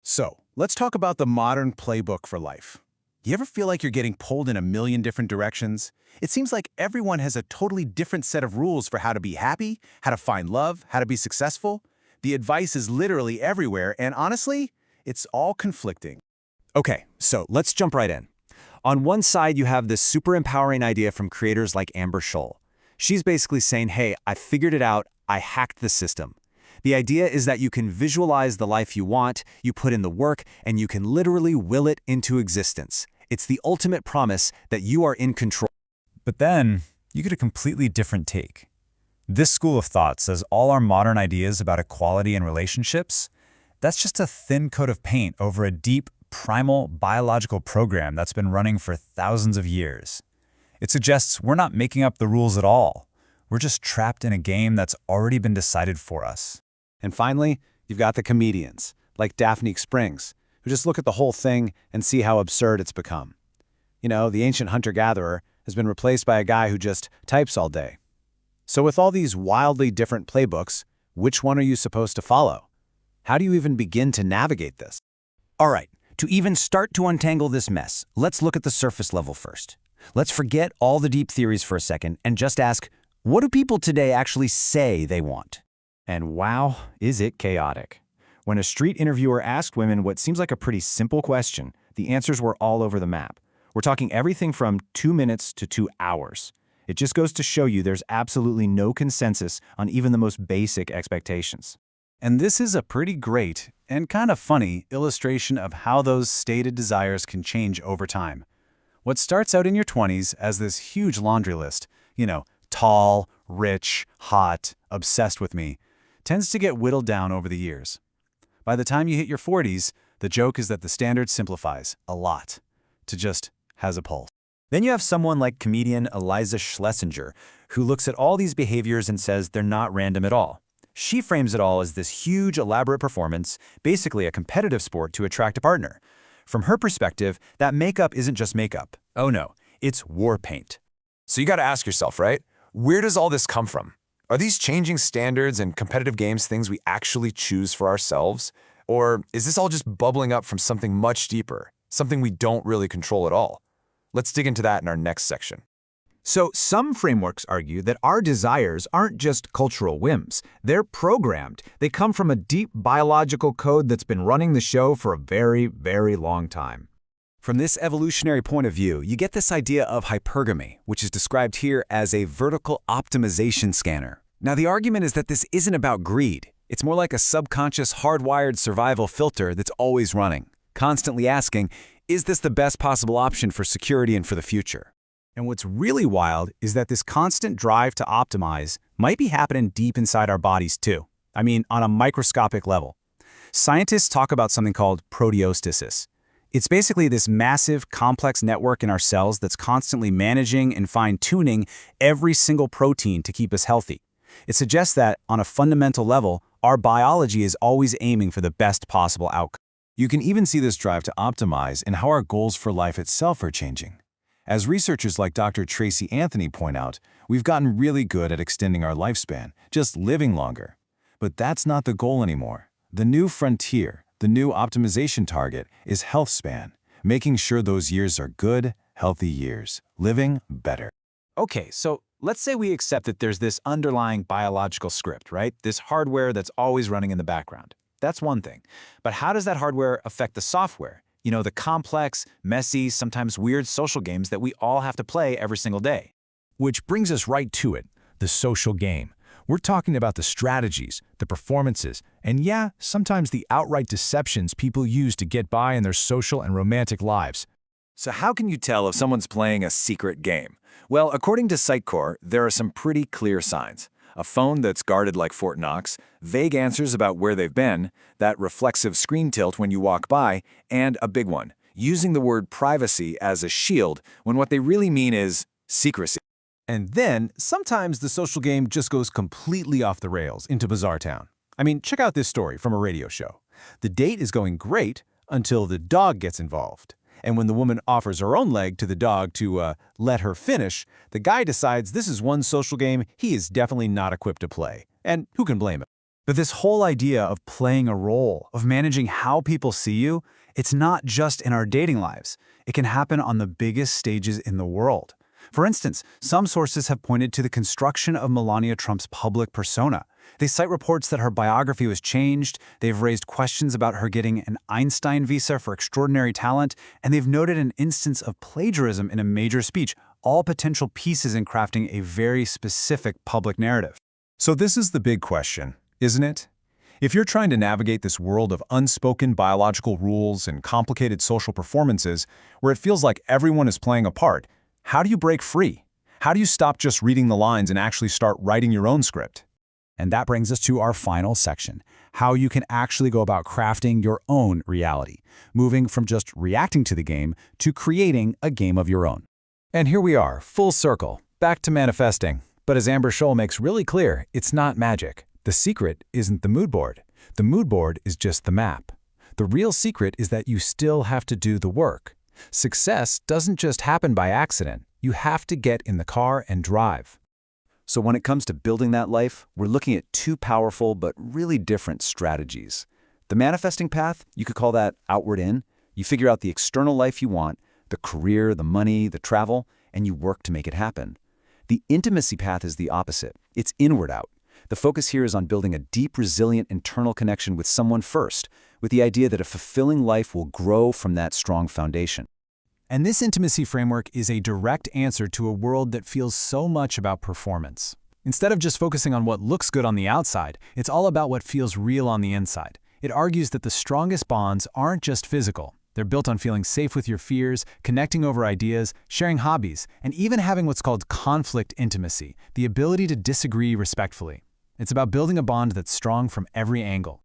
So, let's talk about the modern playbook for life. You ever feel like you're getting pulled in a million different directions? It seems like everyone has a totally different set of rules for how to be happy, how to find love, how to be successful. The advice is literally everywhere, and honestly, it's all conflicting. Okay, so let's jump right in. On one side, you have this super empowering idea from creators like Amber Scholl. She's basically saying, hey, I figured it out, I hacked the system. The idea is that you can visualize the life you want, you put in the work, and you can literally will it into existence. It's the ultimate promise that you are in control. But then, you get a completely different take. This school of thought says all our modern ideas about equality and relationships, that's just a thin coat of paint over a deep, primal biological program that's been running for thousands of years. It suggests we're not making up the rules at all. We're just trapped in a game that's already been decided for us. And finally, you've got the comedians, like Daphne Springs, who just look at the whole thing and see how absurd it's become. You know, the ancient hunter-gatherer has been replaced by a guy who just types all day. So with all these wildly different playbooks, which one are you supposed to follow? How do you even begin to navigate this? All right, to even start to untangle this mess, let's look at the surface level first. Let's forget all the deep theories for a second and just ask, what do people today actually say they want? And wow, is it chaotic. When a street interviewer asked women what seems like a pretty simple question, the answers were all over the map. We're talking everything from 2 minutes to 2 hours. It just goes to show you there's absolutely no consensus on even the most basic expectations. And this is a pretty great and kind of funny illustration of how those stated desires can change over time. What starts out in your 20s as this huge laundry list, tall, rich, hot, obsessed with me, tends to get whittled down over the years. By the time you hit your 40s, the joke is that the standard simplifies a lot to just has a pulse. Then you have someone like comedian Eliza Schlesinger, who looks at all these behaviors and says they're not random at all. She frames it all as this huge, elaborate performance, basically a competitive sport to attract a partner. From her perspective, that makeup isn't just makeup. Oh no, it's war paint. So you got to ask yourself, right? Where does all this come from? Are these changing standards and competitive games things we actually choose for ourselves? Or is this all just bubbling up from something much deeper, something we don't really control at all? Let's dig into that in our next section. So some frameworks argue that our desires aren't just cultural whims. They're programmed. They come from a deep biological code that's been running the show for a very, very long time. From this evolutionary point of view, you get this idea of hypergamy, which is described here as a vertical optimization scanner. Now, the argument is that this isn't about greed. It's more like a subconscious, hardwired survival filter that's always running, constantly asking, is this the best possible option for security and for the future? And what's really wild is that this constant drive to optimize might be happening deep inside our bodies too. I mean, on a microscopic level. Scientists talk about something called proteostasis. It's basically this massive, complex network in our cells that's constantly managing and fine-tuning every single protein to keep us healthy. It suggests that, on a fundamental level, our biology is always aiming for the best possible outcome. You can even see this drive to optimize in how our goals for life itself are changing. As researchers like Dr. Tracy Anthony point out, we've gotten really good at extending our lifespan, just living longer. But that's not the goal anymore. The new frontier, the new optimization target, is health span, making sure those years are good, healthy years, living better. Okay, so let's say we accept that there's this underlying biological script, right? This hardware that's always running in the background. That's one thing. But how does that hardware affect the software? The complex, messy, sometimes weird social games that we all have to play every single day. Which brings us right to it, the social game. We're talking about the strategies, the performances, and yeah, sometimes the outright deceptions people use to get by in their social and romantic lives. So how can you tell if someone's playing a secret game? Well, according to Sitecore, there are some pretty clear signs. A phone that's guarded like Fort Knox, vague answers about where they've been, that reflexive screen tilt when you walk by, and a big one, using the word privacy as a shield when what they really mean is secrecy. And then, sometimes the social game just goes completely off the rails into bizarre town. I mean, check out this story from a radio show. The date is going great until the dog gets involved. And when the woman offers her own leg to the dog to let her finish, the guy decides this is one social game he is definitely not equipped to play. And who can blame him? But this whole idea of playing a role, of managing how people see you, it's not just in our dating lives. It can happen on the biggest stages in the world. For instance, some sources have pointed to the construction of Melania Trump's public persona. They cite reports that her biography was changed, they've raised questions about her getting an Einstein visa for extraordinary talent, and they've noted an instance of plagiarism in a major speech, all potential pieces in crafting a very specific public narrative. So this is the big question, isn't it? If you're trying to navigate this world of unspoken biological rules and complicated social performances, where it feels like everyone is playing a part, how do you break free? How do you stop just reading the lines and actually start writing your own script? And that brings us to our final section, how you can actually go about crafting your own reality, moving from just reacting to the game to creating a game of your own. And here we are, full circle, back to manifesting. But as Amber Scholl makes really clear, it's not magic. The secret isn't the mood board. The mood board is just the map. The real secret is that you still have to do the work. Success doesn't just happen by accident. You have to get in the car and drive. So when it comes to building that life, we're looking at two powerful but really different strategies. The manifesting path, you could call that outward in. You figure out the external life you want, the career, the money, the travel, and you work to make it happen. The intimacy path is the opposite. It's inward out. The focus here is on building a deep, resilient internal connection with someone first, with the idea that a fulfilling life will grow from that strong foundation. And this intimacy framework is a direct answer to a world that feels so much about performance. Instead of just focusing on what looks good on the outside, it's all about what feels real on the inside. It argues that the strongest bonds aren't just physical. They're built on feeling safe with your fears, connecting over ideas, sharing hobbies, and even having what's called conflict intimacy, the ability to disagree respectfully. It's about building a bond that's strong from every angle.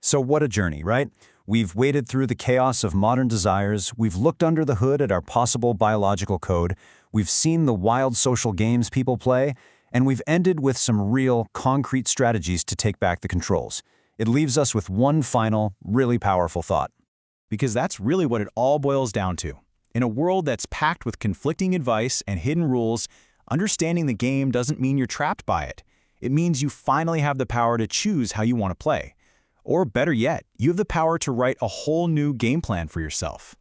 So what a journey, right? We've waded through the chaos of modern desires, we've looked under the hood at our possible biological code, we've seen the wild social games people play, and we've ended with some real, concrete strategies to take back the controls. It leaves us with one final, really powerful thought. Because that's really what it all boils down to. In a world that's packed with conflicting advice and hidden rules, understanding the game doesn't mean you're trapped by it. It means you finally have the power to choose how you want to play. Or better yet, you have the power to write a whole new game plan for yourself.